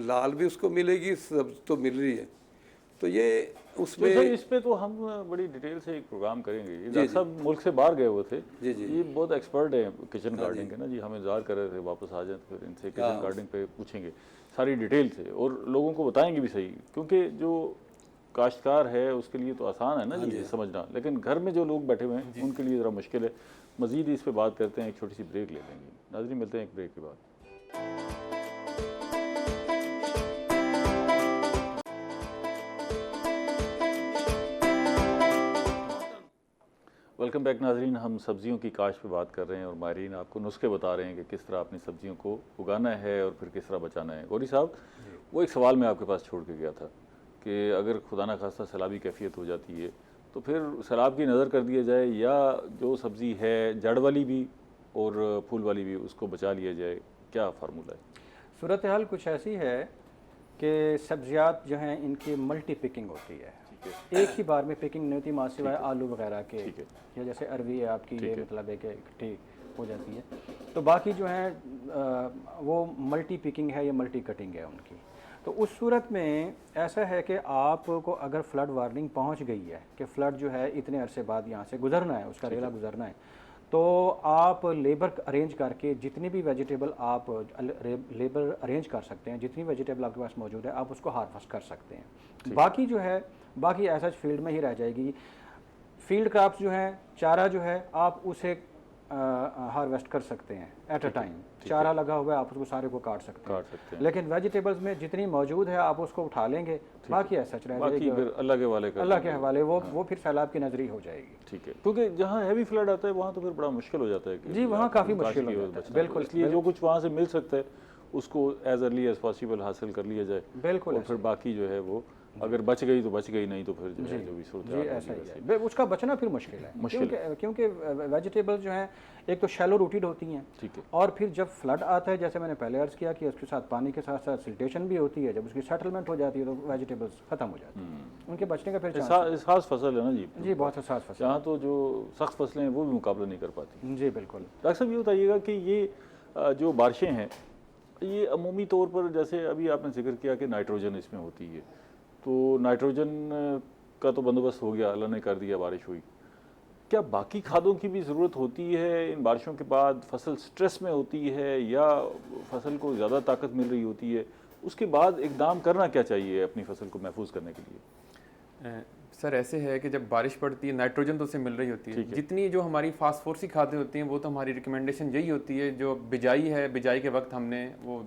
लाल भी उसको मिलेगी, सब तो मिल रही है। तो ये उसमें तो इस पे तो हम बड़ी डिटेल से एक प्रोग्राम करेंगे। ये डॉक्टर साहब मुल्क से बाहर गए हुए थे, जी जी, ये बहुत एक्सपर्ट है किचन गार्डनिंग के ना जी, हमें इंतजार कर रहे थे वापस आ जाए, तो फिर इनसे किचन गार्डनिंग पे पूछेंगे सारी डिटेल से और लोगों को बताएंगे भी सही, क्योंकि जो काश्तकार है उसके लिए तो आसान है ना जी समझना, लेकिन घर में जो लोग बैठे हुए हैं उनके लिए ज़रा मुश्किल है। मज़ीद इस पर बात करते हैं, एक छोटी सी ब्रेक ले लेंगे। नाज़रीन मिलते हैं एक ब्रेक के बाद। वेलकम बैक नाजरीन, हम सब्ज़ियों की काश्त पे बात कर रहे हैं और माहिरीन आपको नुस्खे बता रहे हैं कि किस तरह अपनी सब्ज़ियों को उगाना है और फिर किस तरह बचाना है। गौरी साहब, वो एक सवाल मैं आपके पास छोड़ के गया था कि अगर खुदा न खास्ता सैलाबी कैफियत हो जाती है तो फिर सैलाब की नज़र कर दिया जाए, या जो सब्ज़ी है जड़ वाली भी और फूल वाली भी उसको बचा लिया जाए, क्या फार्मूला है? सूरत हाल कुछ ऐसी है कि सब्जियात जो हैं इनकी मल्टी पिकिंग होती है, एक ही बार में पिकिंग नहीं होती, सिवाय आलू वगैरह के, या जैसे अरवी है आपकी, ये मतलब है कि इकट्ठी हो जाती है। तो बाकी जो है वो मल्टी पिकिंग है या मल्टी कटिंग है उनकी। तो उस सूरत में ऐसा है कि आपको अगर फ्लड वार्निंग पहुंच गई है कि फ़्लड जो है इतने अरसे बाद यहाँ से गुजरना है, उसका रेला गुजरना है, तो आप लेबर अरेंज करके जितनी भी वेजिटेबल आप लेबर अरेंज कर सकते हैं, जितनी वेजिटेबल आपके पास मौजूद है आप उसको हार्वेस्ट कर सकते हैं। बाकी जो है बाकी ऐसा फील्ड में ही रह जाएगी। फील्ड क्रॉप्स जो हैं, चारा जो है आप उसे हार्वेस्ट कर सकते हैं एट अ टाइम, चारा लगा हुआ है आप उसको सारे को काट सकते हैं। लेकिन वेजिटेबल्स में जितनी मौजूद है आप उसको उठा लेंगे, बाकी ऐसा रह जाएगी, फिर अल्लाह के हवाले वो फिर सैलाब की नजरी हो जाएगी। ठीक है, क्योंकि जहाँ हैवी फ्लड आता है वहाँ तो फिर बड़ा मुश्किल हो जाता है जी, वहाँ काफ़ी मुश्किल हो जाता है। बिल्कुल, इसलिए जो कुछ वहाँ से मिल सकता है उसको एज अर्ली एज पॉसिबल हासिल कर लिया जाए। बिल्कुल, और फिर बाकी जो है वो अगर बच गई तो बच गई, नहीं तो फिर जो है जो भी सूरत है ऐसा ही है, उसका बचना फिर मुश्किल है, क्योंकि वेजिटेबल्स जो हैं एक तो शैलो रूटेड होती हैं, ठीक है, और फिर जब फ्लड आता है, जैसे मैंने पहले अर्ज़ किया कि उसके साथ पानी के साथ साथ सिल्टेशन भी होती है, जब उसकी सेटलमेंट हो जाती है तो वेजिटेबल्स ख़त्म हो जाती हैं, उनके बचने का फिर खास फसल है ना जी, बहुत खास फसल, यहाँ तो जो सख्त फसलें हैं वो भी मुकाबला नहीं कर पाती। जी बिल्कुल। डॉक्टर साहब ये बताइएगा कि ये जो बारिशें हैं ये अमूमी तौर पर, जैसे अभी आपने जिक्र किया कि नाइट्रोजन इसमें होती है, तो नाइट्रोजन का तो बंदोबस्त हो गया, अल्लाह ने कर दिया, बारिश हुई, क्या बाकी खादों की भी ज़रूरत होती है इन बारिशों के बाद? फसल स्ट्रेस में होती है या फसल को ज़्यादा ताकत मिल रही होती है? उसके बाद इकदाम करना क्या चाहिए अपनी फसल को महफूज करने के लिए? सर ऐसे है कि जब बारिश पड़ती है नाइट्रोजन तो उसे मिल रही होती है, जितनी जो हमारी फास्फोरसी खादें होती हैं वो तो हमारी रिकमेंडेशन यही होती है, जो बिजाई है बिजाई के वक्त हमने वो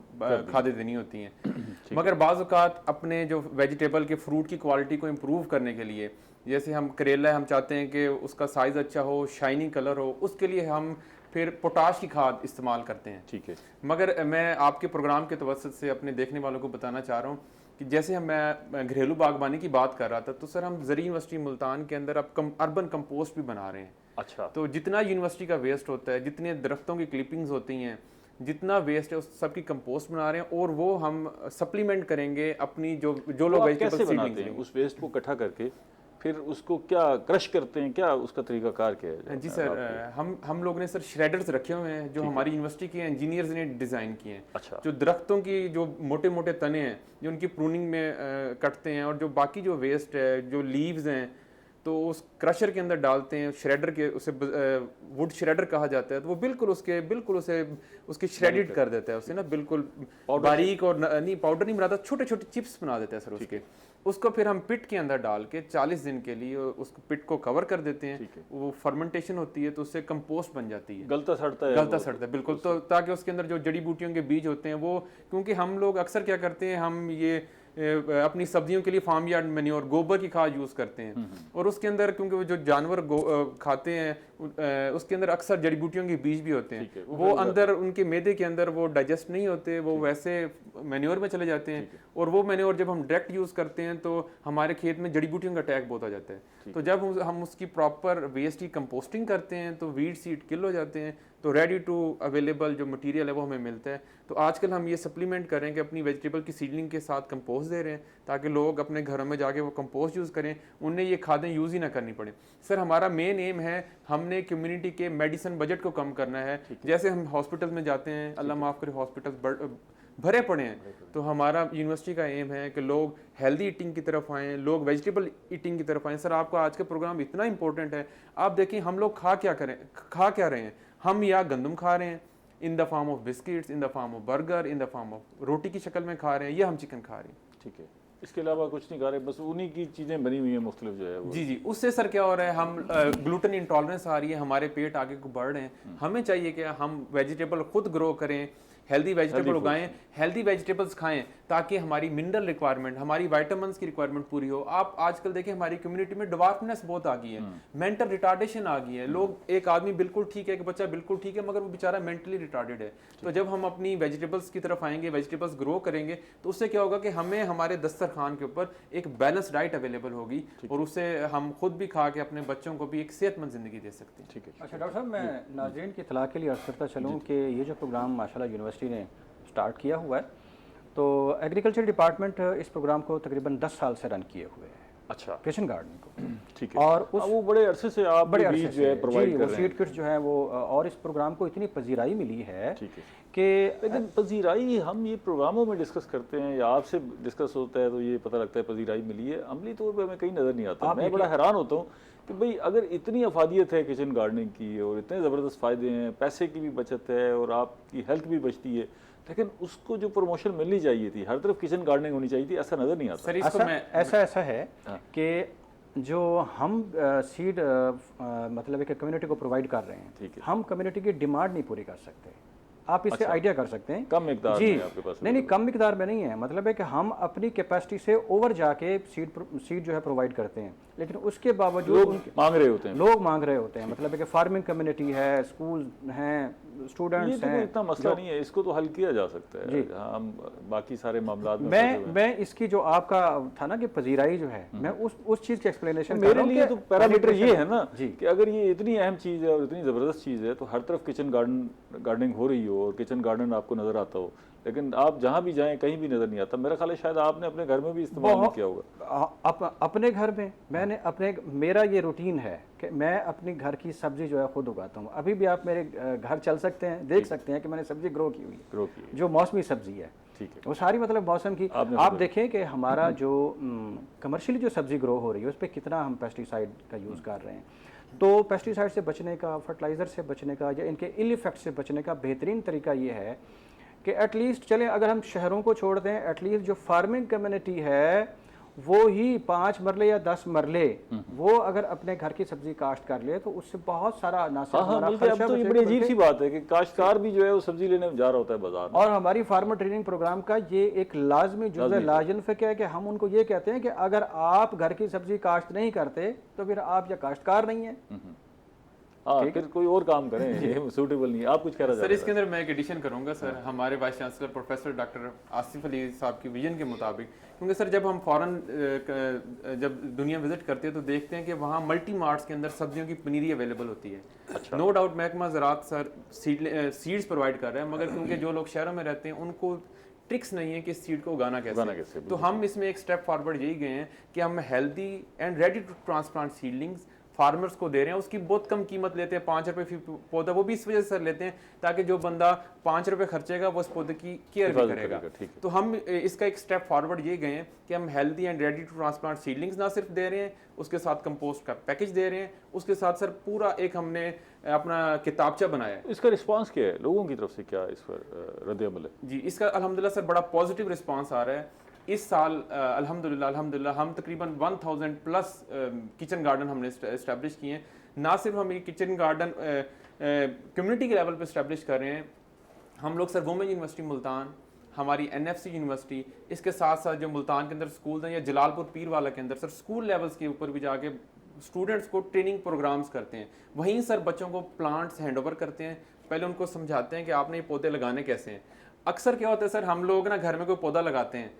खादें देनी होती हैं। मगर बाज़ औक़ात अपने जो वेजिटेबल के फ्रूट की क्वालिटी को इम्प्रूव करने के लिए, जैसे हम करेला है, हम चाहते हैं कि उसका साइज़ अच्छा हो, शाइनिंग कलर हो, उसके लिए हम फिर पोटाश की खाद इस्तेमाल करते हैं। ठीक है, मगर मैं आपके प्रोग्राम के तवज्जुह से अपने देखने वालों को बताना चाह रहा हूँ कि जैसे मैं घरेलू बागबानी की बात कर रहा था, तो सर हम ज़री यूनिवर्सिटी मुल्तान के अंदर अब अर्बन कंपोस्ट भी बना रहे हैं। अच्छा, तो जितना यूनिवर्सिटी का वेस्ट होता है, जितने दरख्तों की क्लिपिंग्स होती हैं, जितना वेस्ट है उस सबकी कंपोस्ट बना रहे हैं, और वो हम सप्लीमेंट करेंगे अपनी जो लोग कैसे बनाते हैं उस वेस्ट को इकट्ठा करके, फिर उसको क्या क्रश करते हैं, क्या उसका तरीकाकार क्या है? जी सर, हम लोग ने सर श्रेडर्स रखे हुए हैं जो हमारी यूनिवर्सिटी के इंजीनियर्स ने डिज़ाइन किए हैं। अच्छा, जो दरख्तों की जो मोटे मोटे तने हैं जो उनकी प्रूनिंग में कटते हैं, और जो बाकी जो वेस्ट है, जो लीव्स हैं, तो उस क्रशर के अंदर डालते हैं, श्रेडर के, उसे वुड श्रेडर कहा जाता है, तो वो बिल्कुल उसके श्रेडिड कर देता है उसे ना, बिल्कुल बारीक, और नहीं पाउडर नहीं बनाता, छोटे छोटे चिप्स बना देता है सर उसके। उसको फिर हम पिट के अंदर डाल के 40 दिन के लिए उसको पिट को कवर कर देते हैं, वो फर्मेंटेशन होती है तो उससे कंपोस्ट बन जाती है। गलता सड़ता है बिल्कुल, तो ताकि उसके अंदर जो जड़ी बूटियों के बीज होते हैं वो, क्योंकि हम लोग अक्सर क्या करते हैं, हम ये अपनी सब्जियों के लिए फार्म यार्ड मैन्योर गोबर की खाद यूज़ करते हैं, और उसके अंदर क्योंकि वो जो जानवर खाते हैं उसके अंदर अक्सर जड़ी बूटियों के बीज भी होते हैं, वो अंदर उनके मैदे के अंदर वो डाइजेस्ट नहीं होते, वो वैसे मैन्योर में चले जाते हैं, और वो मैन्योर जब हम डायरेक्ट यूज़ करते हैं तो हमारे खेत में जड़ी बूटियों का अटैक बहुत आ जाता है। तो जब हम उसकी प्रॉपर वेस्ट की कंपोस्टिंग करते हैं तो वीड सीड किल हो जाते हैं, तो रेडी टू अवेलेबल जो मटेरियल है वो हमें मिलता है। तो आजकल हम ये सप्लीमेंट करें कि अपनी वेजिटेबल की सीडलिंग के साथ कंपोस्ट दे रहे हैं, ताकि लोग अपने घरों में जाके वो कंपोस्ट यूज़ करें, उन्हें ये खादें यूज़ ही ना करनी पड़े। सर हमारा मेन एम है, हमने कम्युनिटी के मेडिसिन बजट को कम करना है। जैसे हम हॉस्पिटल में जाते हैं, अल्लाह माफ़ करे हॉस्पिटल भरे पड़े हैं, तो हमारा यूनिवर्सिटी का एम है कि लोग हेल्दी ईटिंग की तरफ आएँ, लोग वेजिटेबल ईटिंग की तरफ आएँ। सर आपका आज का प्रोग्राम इतना इंपॉर्टेंट है, आप देखें हम लोग खा क्या रहे हैं, हम या गंदम खा रहे हैं in the form of biscuits, in the form of burger, in the form of roti की शक्ल में खा रहे हैं, या हम चिकन खा रहे हैं। ठीक है, इसके अलावा कुछ नहीं खा रहे, बस उन्हीं की चीज़ें बनी हुई हैं मुख्तलिफ जो है वो। जी, उससे सर क्या हो रहा है, हम ग्लूटेन इंटॉलरेंस आ रही है, हमारे पेट आगे को बढ़ रहे हैं। हमें चाहिए कि हम वेजिटेबल खुद ग्रो करें, हेल्दी वेजिटेबल उगाएं, हेल्दी वेजिटेबल्स खाएं, ताकि हमारी मिनरल रिक्वायरमेंट, हमारी विटामिन्स की रिक्वायरमेंट पूरी हो। आप आजकल देखें हमारी कम्युनिटी में डवार्फनेस बहुत आ गई है, मेंटल रिटार्डेशन आ गई है। लोग, एक आदमी बिल्कुल ठीक है, एक बच्चा बिल्कुल ठीक है, मगर वो बेचारा मेंटली रिटार्डेड है। तो जब हम अपनी वेजिटेबल्स की तरफ आएंगे, वेजिटेबल्स ग्रो करेंगे, तो उससे क्या होगा कि हमें हमारे दस्तरखान के ऊपर एक बैलेंस डाइट अवेलेबल होगी, और उससे हम खुद भी खा के अपने बच्चों को भी एक सेहतमंद जिंदगी दे सकते हैं। ठीक है। अच्छा डॉक्टर साहब, मैं नाज़रीन की इत्तला के लिए अर्ज़ करता चलूँ कि ये जो प्रोग्राम माशाल्लाह यूनिवर्सिटी ने स्टार्ट किया हुआ है, तो एग्रीकल्चर डिपार्टमेंट इस प्रोग्राम को तकरीबन 10 साल से रन किए हुए है। अच्छा, किचन गार्डनिंग को। ठीक है, और वो बड़े अरसे से आप बड़े अरसे बीज जो है प्रोवाइड कर रहे हैं, सीड किट्स जो है वो, और इस प्रोग्राम को इतनी पजीराई मिली है कि, लेकिन पजीराई हम ये प्रोग्रामों में डिस्कस करते हैं या आपसे डिस्कस होता है तो ये पता लगता है पजीराई मिली है, अमली तौर पर हमें कहीं नज़र नहीं आता। मैं बड़ा हैरान होता हूँ कि भाई अगर इतनी अफादियत है किचन गार्डनिंग की और इतने ज़बरदस्त फ़ायदे हैं, पैसे की भी बचत है और आपकी हेल्थ भी बचती है, लेकिन उसको जो प्रमोशन मिलनी चाहिए थी, हर तरफ किचन गार्डनिंग होनी चाहिए थी, ऐसा नज़र नहीं आता। ऐसा है कि जो हम सीड मतलब एक कम्युनिटी को प्रोवाइड कर रहे हैं, हम कम्युनिटी की डिमांड नहीं पूरी कर सकते। आप इससे आइडिया कर सकते हैं, कम मिकदार जी, में आपके पास नहीं कम मिकदार में नहीं है, मतलब है कि हम अपनी कैपेसिटी से ओवर जाके सीड जो है प्रोवाइड करते हैं, लेकिन उसके बावजूद लोग मांग रहे होते हैं, मतलब है कि फार्मिंग कम्युनिटी है, स्कूल हैं, स्टूडेंट्स हैं, इतना मसला नहीं है, इसको तो हल किया जा सकता है। हम बाकी सारे मामलात में मैं इसकी जो आपका था ना कि पजीराई जो है, मैं उस चीज़ की एक्सप्लेनेशन मेरे लिए तो पैरामीटर ये है ना कि अगर ये इतनी अहम चीज़ है और इतनी ज़बरदस्त चीज़ है तो हर तरफ किचन गार्डनिंग हो रही हो और किचन गार्डन आपको नज़र आता हो, लेकिन आप जहाँ भी जाएं कहीं भी नज़र नहीं आता। मेरा ख्याल है शायद आपने अपने घर में भी इस्तेमाल नहीं किया होगा। अपने घर में मैंने मेरा ये रूटीन है कि मैं अपने घर की सब्जी जो है खुद उगाता हूँ। अभी भी आप मेरे घर चल सकते हैं, देख सकते हैं कि मैंने सब्जी ग्रो की हुई है, जो मौसमी सब्जी है। ठीक है, वो सारी मतलब मौसम की। आप देखें कि हमारा जो कमर्शियली जो सब्जी ग्रो हो रही है उस पर कितना हम पेस्टिसाइड का यूज़ कर रहे हैं। तो पेस्टिसाइड से बचने का, फर्टिलाइज़र से बचने का या इनके इल इफेक्ट से बचने का बेहतरीन तरीका ये है कि एटलीस्ट चलें, अगर हम शहरों को छोड़ दें, एटलीस्ट जो फार्मिंग कम्युनिटी है वो ही 5 मरले या 10 मरले वो अगर अपने घर की सब्जी काश्त कर ले तो उससे बहुत सारा ना सिर्फ हमारा खर्चा, तो ये बड़ी अजीब सी बात है कि काश्तकार भी जो है वो सब्जी लेने जा रहा होता है बाजार में। और हमारी फार्मर ट्रेनिंग प्रोग्राम का ये एक लाजमी जुज़ लाजन फ़िक्र है कि हम उनको ये कहते हैं कि अगर आप घर की सब्जी काश्त नहीं करते तो फिर आप या काश्तकार नहीं है, हाँ, फिर कोई और काम करें, ये सूटेबल नहीं है। आप कुछ कह रहे हैं सर? इसके अंदर मैं एक एडिशन करूंगा सर, हमारे vice chancellor professor doctor Asif Ali साहब की विजन के मुताबिक, क्योंकि सर जब हम फॉरेन जब दुनिया विजिट करते हैं तो देखते हैं कि वहाँ मल्टी मार्ट्स के अंदर सब्जियों की पनीरी अवेलेबल होती है। अच्छा। नो डाउट महकमा ज़राअत सर सीड्स प्रोवाइड कर रहा है, मगर क्योंकि जो लोग शहरों में रहते हैं उनको ट्रिक्स नहीं है कि इस सीड को उगाना कैसे। तो हम इसमें एक स्टेप फॉरवर्ड यही गए हैं कि हम healthy and ready to transplant seedlings farmers को दे रहे हैं। उसकी बहुत कम कीमत लेते हैं, 5 रुपए फी पौधा, वो भी इस वजह से सर लेते हैं ताकि जो बंदा 5 रुपए खर्चेगा वो उस पौधे की केयर भी करेगा। तो हम इसका एक स्टेप फॉरवर्ड ये गए हैं कि हम healthy and ready to transplant seedlings ना सिर्फ दे रहे हैं, उसके साथ कंपोस्ट का पैकेज दे रहे हैं, उसके साथ सर पूरा एक हमने अपना किताबचा बनाया है। इसका रिस्पांस क्या है लोगों की तरफ से, क्या इस पर रद्द अमल है? जी, इसका अल्हम्दुलिल्लाह सर बड़ा पॉजिटिव रिस्पांस आ रहा है। इस साल अल्हम्दुलिल्लाह हम तकरीबन 1000 प्लस किचन गार्डन हमने इस्टेब्लिश किए हैं। ना सिर्फ हम ये किचन गार्डन कम्युनिटी के लेवल पे इस्टेब्लिश कर रहे हैं, हम लोग सर वुमेन यूनिवर्सिटी मुल्तान, हमारी NFC यूनिवर्सिटी, इसके साथ साथ जो मुल्तान के अंदर स्कूल हैं या जलालपुर पीरवाला के अंदर सर स्कूल लेवल्स के ऊपर भी जाके स्टूडेंट्स को ट्रेनिंग प्रोग्राम्स करते हैं। वहीं सर बच्चों को प्लांट्स हैंड ओवर करते हैं, पहले उनको समझाते हैं कि आपने ये पौधे लगाने कैसे हैं। अक्सर क्या होता है सर, हम लोग ना घर में कोई पौधा लगाते हैं,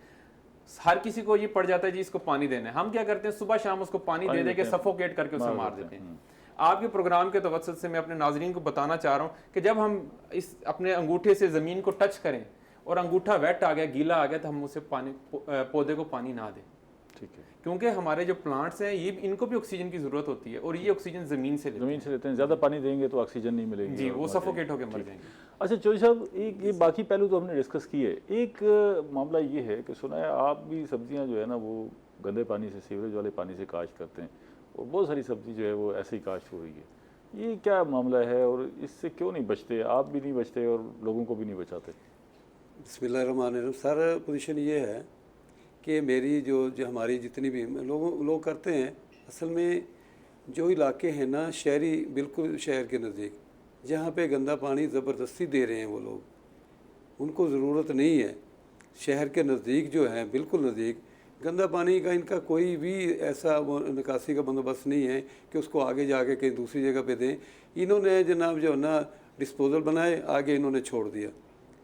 हर किसी को ये पड़ जाता है जी इसको पानी देना है, हम क्या करते हैं सुबह शाम उसको पानी दे दे के सफोकेट करके उसे मार देते हैं। आपके प्रोग्राम के तवज्जुह से मैं अपने नाजरीन को बताना चाह रहा हूँ कि जब हम इस अपने अंगूठे से ज़मीन को टच करें और अंगूठा वेट आ गया, गीला आ गया, तो हम उसे पानी पौधे को पानी ना दें। ठीक है, क्योंकि हमारे जो प्लांट्स हैं ये इनको भी ऑक्सीजन की ज़रूरत होती है और ये ऑक्सीजन ज़मीन से लेते हैं। ज़्यादा पानी देंगे तो ऑक्सीजन नहीं मिलेगी जी, वो सफोकेट होकर मर जाएंगे। अच्छा चौधरी साहब, एक ये बाकी पहलू तो हमने डिस्कस किए, एक मामला ये है कि सुना है आप भी सब्जियां जो है ना वो गंदे पानी से, सीवरेज वाले पानी से काश्त करते हैं और बहुत सारी सब्जी जो है वो ऐसे ही काश्त हो रही है। ये क्या मामला है और इससे क्यों नहीं बचते? आप भी नहीं बचते और लोगों को भी नहीं बचाते। बिस्मिल्लाहिर्रहमानिर्रहीम। सर पोजीशन ये है कि मेरी जो हमारी जितनी भी लोग करते हैं, असल में जो इलाके हैं ना शहरी, बिल्कुल शहर के नज़दीक, जहाँ पे गंदा पानी ज़बरदस्ती दे रहे हैं वो लोग, उनको ज़रूरत नहीं है। शहर के नज़दीक जो है, बिल्कुल नज़दीक, गंदा पानी का इनका कोई भी ऐसा वो निकासी का बंदोबस्त नहीं है कि उसको आगे जाके कहीं दूसरी जगह पे दें। इन्होंने जनाब जो है ना डिस्पोजल बनाए, आगे इन्होंने छोड़ दिया,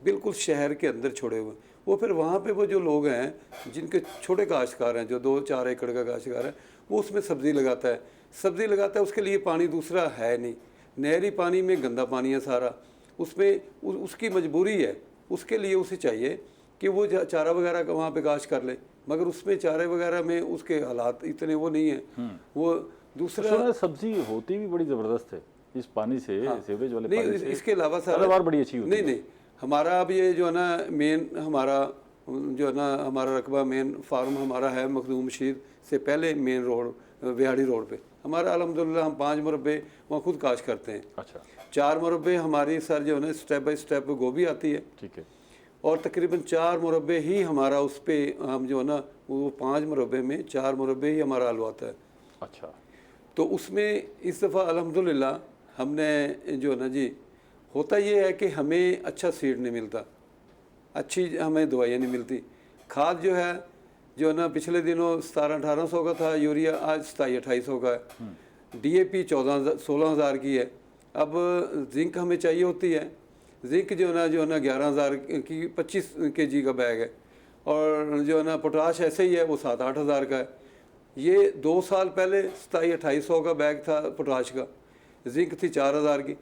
बिल्कुल शहर के अंदर छोड़े हुए। वो फिर वहाँ पे वो जो लोग हैं जिनके छोटे काश्तकार हैं, जो 2-4 एकड़ का काश्तकार है, वो उसमें सब्ज़ी लगाता है, उसके लिए पानी दूसरा है नहीं, नहरी पानी में गंदा पानी है सारा, उसमें उसकी मजबूरी है, उसके लिए उसे चाहिए कि वो चारा वगैरह का वहाँ पे काश्त कर ले, मगर उसमें चारे वगैरह में उसके हालात इतने वो नहीं है। वो दूसरा सब्जी होती भी बड़ी ज़बरदस्त है इस पानी से, सीवरेज वाले नहीं, पानी से। इसके अलावा पैदावार बड़ी अच्छी होती है। नहीं, हमारा अब ये जो है ना मेन हमारा जो है ना हमारा रकबा मेन फार्म हमारा है मखदूम मशीद से पहले मेन रोड विहाड़ी रोड पे हमारा अल्हम्दुलिल्लाह हम 5 मुरब्बे वहाँ खुद काश्त करते हैं। अच्छा, 4 मुरब्बे हमारी सर जो है ना स्टेप बाय स्टेप गोभी आती है। ठीक है, और तकरीबन 4 मुरब्बे ही हमारा उस पर हम जो है ना वो 5 मुरब्बे में 4 मुरब्बे ही हमारा आलू आता है। अच्छा, तो उसमें इस दफ़ा अल्हम्दुलिल्लाह हमने जो है ना जी, होता ये है कि हमें अच्छा सीड नहीं मिलता, अच्छी हमें दवाइयाँ नहीं मिलती। खाद जो है ना पिछले दिनों 1700-1800 का था यूरिया, आज 2700-2800 का है। DAP 16,000 की है। अब जिंक हमें चाहिए होती है, जिंक जो है ना 11,000 की 25 kg का बैग है, और जो है ना पोटाश ऐसे ही है, वो 7-8 हज़ार का है। ये 2 साल पहले 2700-2800 का बैग था पोटाश का, जिंक थी 4,000 की।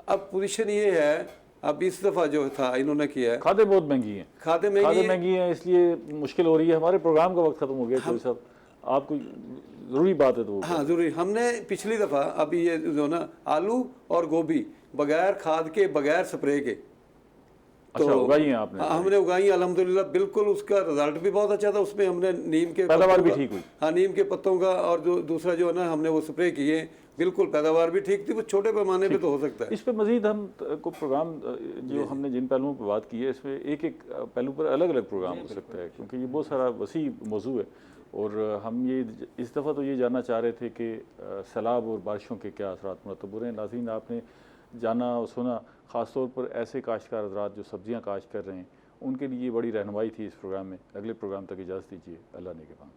अब पोजीशन ये है, अब इस दफ़ा जो था इन्होंने किया है, खादें बहुत महंगी हैं, खादें महंगी हैं, इसलिए मुश्किल हो रही है। हमारे प्रोग्राम का वक्त खत्म हो गया चौधरी साहब, आपको ज़रूरी बात है तो हाँ ज़रूरी। हमने पिछली दफ़ा अभी ये जो ना आलू और गोभी बगैर खाद के, बगैर स्प्रे के तो उगाई हैं आपने? हमने उगाई अल्हम्दुलिल्लाह, बिल्कुल उसका रिजल्ट भी बहुत अच्छा था। उसमें हमने नीम के पैदावार भी ठीक हुई। हाँ, नीम के पत्तों का, और जो दूसरा जो है ना हमने वो स्प्रे किए, बिल्कुल पैदावार भी ठीक थी। वो छोटे पैमाने पे तो हो सकता है। इस पे मजीद हम को प्रोग्राम जो हमने जिन पहलुओं पर बात की है, इसमें एक एक पहलू पर अलग अलग प्रोग्राम हो सकता है, क्योंकि ये बहुत सारा वसी मौजू है। और हम ये इस दफ़ा तो ये जानना चाह रहे थे कि सैलाब और बारिशों के क्या असरात मुरतब हो रहे हैं। नाज़रीन, आपने जाना और सुना, ख़ास तौर पर ऐसे काश्तकार हज़रात जो सब्ज़ियाँ काश्त कर रहे हैं, उनके लिए बड़ी रहनुमाई थी इस प्रोग्राम में। अगले प्रोग्राम तक इजाज़त दीजिए। अल्लाह ने के बाद।